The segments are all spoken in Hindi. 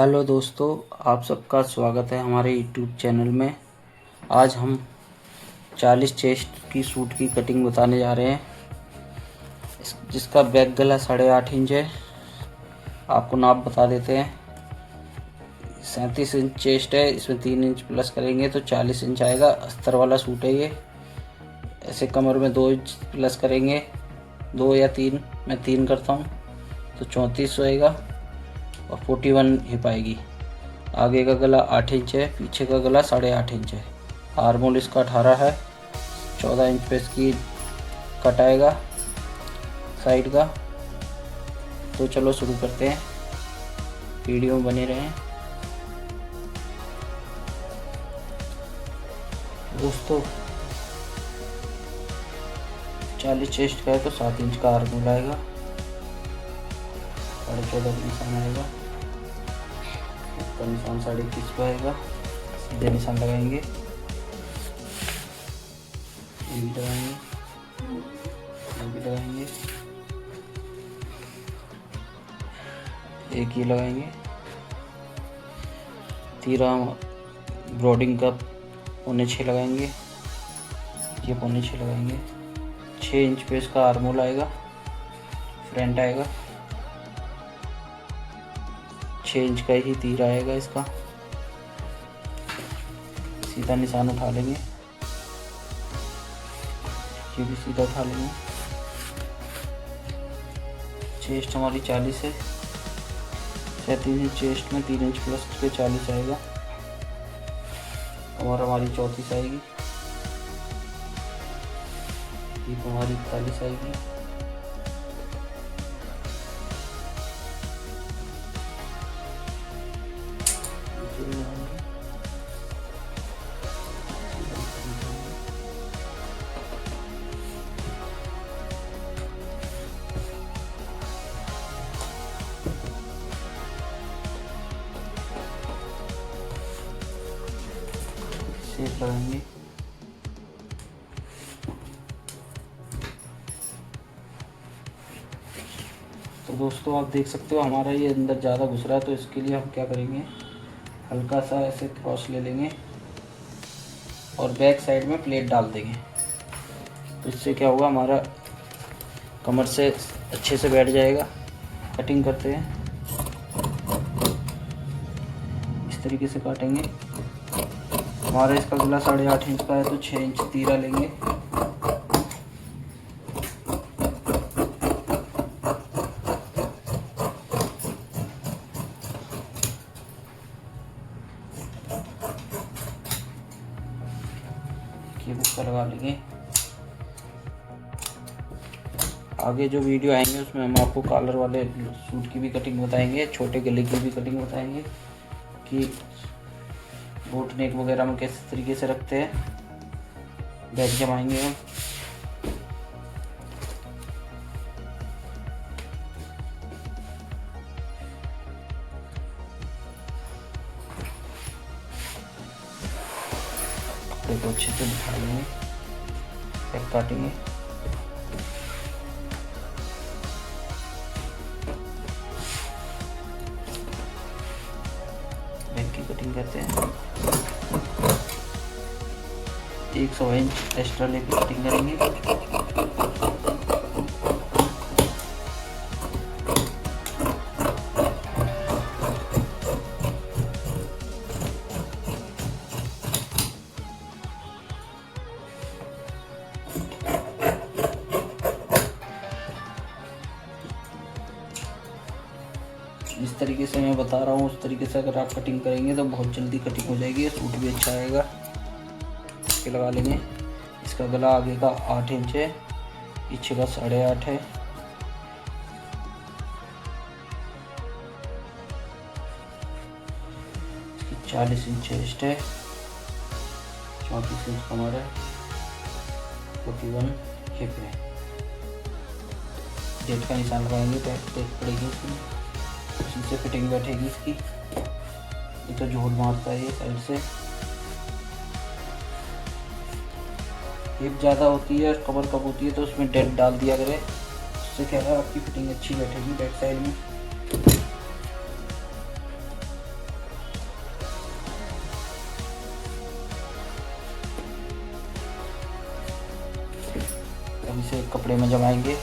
हेलो दोस्तों, आप सबका स्वागत है हमारे यूट्यूब चैनल में। आज हम 40 चेस्ट की सूट की कटिंग बताने जा रहे हैं, जिसका बैक गला 8.5 इंच है। आपको नाप बता देते हैं। 37 इंच चेस्ट है, इसमें 3 इंच प्लस करेंगे तो 40 इंच आएगा। अस्तर वाला सूट है ये। ऐसे कमर में 2 इंच प्लस करेंगे, 2 या 3, मैं 3 करता हूँ तो 34 होएगा और 41 हिप आएगी। आगे का गला 8 इंच है, पीछे का गला 8.5 इंच है। आर्मोल इसका 18 है। 14 इंच पे इसकी कट आएगा साइड का। तो चलो शुरू करते हैं, वीडियो में बने रहें दोस्तों। 40 चेस्ट का है तो 7 इंच का आर्मोल आएगा, 14.5 का निशान आएगा, इसका निशान 21.5 पे आएगा। सीधे निशान लगाएंगे, ये भी लगाएंगे, ये भी लगाएंगे, एक ये लगाएंगे। तीरा ब्रॉडिंग का 6.25 लगाएंगे, ये 6.25 लगाएंगे। 6 इंच पे इसका आर्मोल आएगा, फ्रंट आएगा। 6 इंच का ही तीर आएगा इसका। सीधा निशान उठा लेंगे, ये भी सीधा उठा लेंगे। चेस्ट हमारी 40 है, 37 इंच चेस्ट में 3 इंच प्लस पे 40 आएगा। कमर हमारी 34 आएगी, हिप हमारी 41 आएगी। शेप लगाएंगे, तो दोस्तों आप देख सकते हो हमारा ये अंदर ज़्यादा घुस रहा है। तो इसके लिए हम क्या करेंगे, हल्का सा ऐसे क्रॉस ले लेंगे और बैक साइड में प्लेट डाल देंगे। तो इससे क्या होगा, हमारा कमर से अच्छे से बैठ जाएगा। कटिंग करते हैं, इस तरीके से काटेंगे। हमारा इसका गला 8.5 इंच का है तो 6 इंच तीरा लेंगे। ये बुक्का लगा लेंगे। आगे जो वीडियो आएंगे उसमें हम आपको कॉलर वाले सूट की भी कटिंग बताएंगे, छोटे गले की भी कटिंग बताएंगे कि बोट नेक वगैरह में किस तरीके से रखते हैं। बैक जमाएंगे हम। कपड़े को अच्छे से बिठा लेंगे, बैक काटेंगे। बैक की कटिंग करते हैं। 100 इंच एक्स्ट्रा लेके कटिंग करेंगे। जिस तरीके से मैं बता रहा हूँ उस तरीके से अगर आप कटिंग करेंगे तो बहुत जल्दी कटिंग हो जाएगी। सूट भी अच्छा आएगा। इसके लगा लेंगे। इसका गला आगे का 8 इंच है, पीछे का 8.5 है। इसकी 40 इंच चेस्ट है, 34 इंच कमर है, 41 हिप है। डेट का निशान लगाएंगे, डेट पड़ेगी इसमें, उसी से फिटिंग बैठेगी इसकी। ये तो जोड़ मारता है ये साइड से। हिप ज़्यादा होती है और कमर कम होती है तो उसमें डेट डाल दिया करें, उससे क्या है आपकी फिटिंग अच्छी बैठेगी बैक साइड में। इसे कपड़े में जमाएंगे।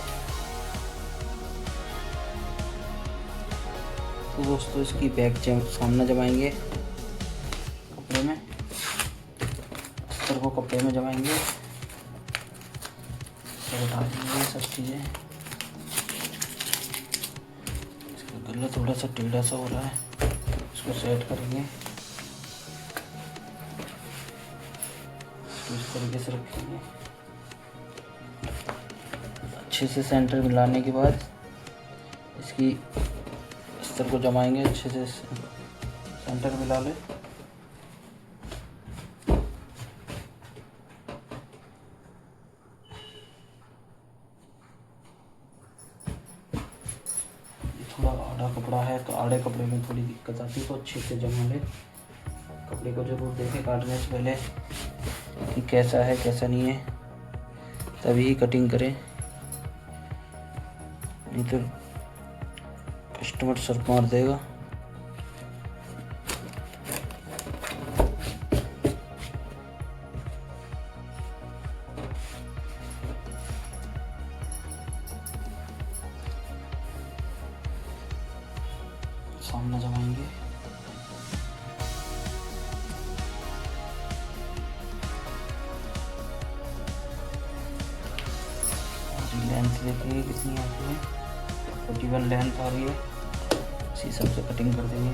तो दोस्तों इसकी बैक सामने जमाएंगे कपड़े में, अस्तर को कपड़े में जमाएंगे, उठा देंगे सब चीज़ें। इसका गला थोड़ा सा टेढ़ा सा हो रहा है, इसको सेट करेंगे। इसको इस तरीके से रखेंगे। अच्छे से सेंटर मिलाने के बाद इसकी अस्तर को जमाएंगे। अच्छे से सेंटर मिला ले। थोड़ा आड़ा कपड़ा है तो आड़े कपड़े में थोड़ी दिक्कत आती है, तो अच्छे से जमा ले। कपड़े को जरूर देखें काटने से पहले कि कैसा है कैसा नहीं है, तभी कटिंग करें, नहीं तो कस्टमर सर मार देगा। सामने जमाएंगे। लेंथ देखिए कितनी आती है, 41 लेंथ आ रही है। इसी हिसाब से कटिंग कर देंगे।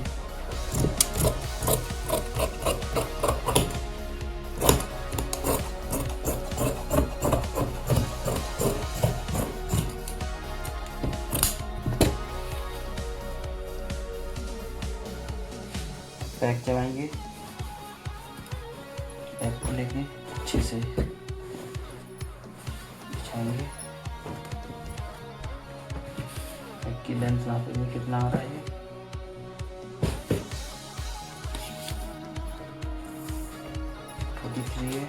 बैक जमाएंगे। बैक को लेके अच्छे से बिछाएंगे। बैक की लेंथ नापेंगे कितना आ रहा है। 43 है।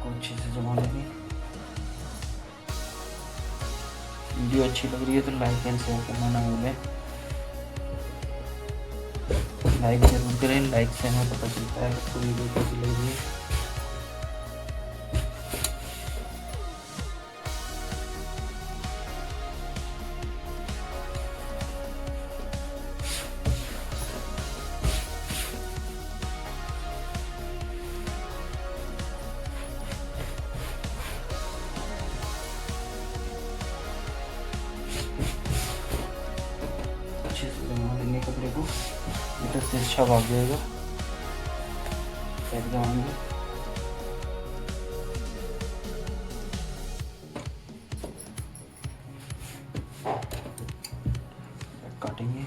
अच्छे से जमा लेंगे। वीडियो अच्छी लग रही है तो लाइक एंड शेयर करना ना भूलें। लाइक जरूर करें, लाइक से हमें पता चलता है कि वीडियो कैसी लग रही है। अच्छे से जमा देंगे कपड़े को, इधर से अच्छा भाग जाएगा। बैक जमाएंगे। काटेंगे।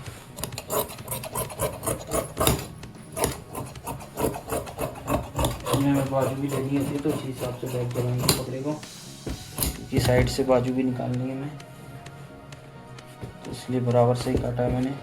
हमें बाजू भी लेनी होती है तो इसी हिसाब से बैक जमाएंगे कपड़े को, क्योंकि साइड से बाजू भी निकालनी है हमें, तो इसलिए बराबर से ही काटा है मैंने।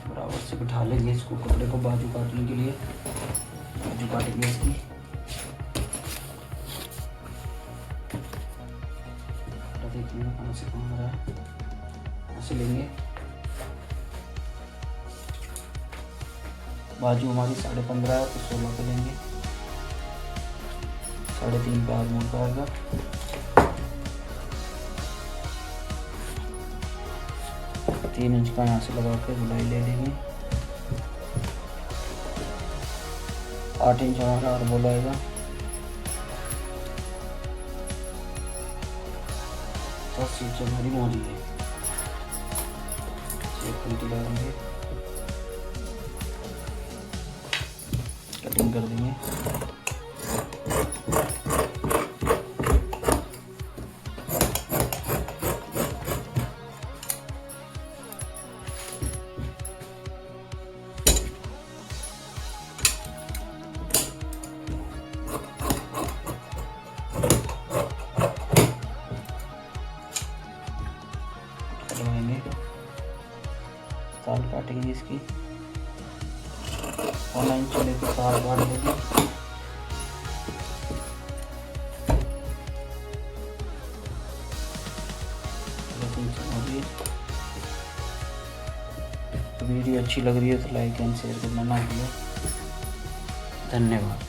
बराबर से बिठा लेंगे इसको कपड़े को बाजू काटने के लिए। बाजू काटेंगे इसकी। देखिए कहाँ से कहाँ आ रहा है, ऐसे लेंगे। बाजू हमारी 15.5 है तो 16 पे लेंगे। 3.5 पे आदमी का आएगा। तीन इंच का यहाँ से लगा के गुलाई ले लेंगे। 8 इंच हमारा और बोला आएगा। 10 इंच हमारी मोरी है। लगाएंगे, कटिंग कर देंगे। तार काटेंगे इसकी। 1 इंच लेके तार काट देंगे। वीडियो अच्छी लग रही है तो लाइक एंड शेयर करना ना भूलें। धन्यवाद।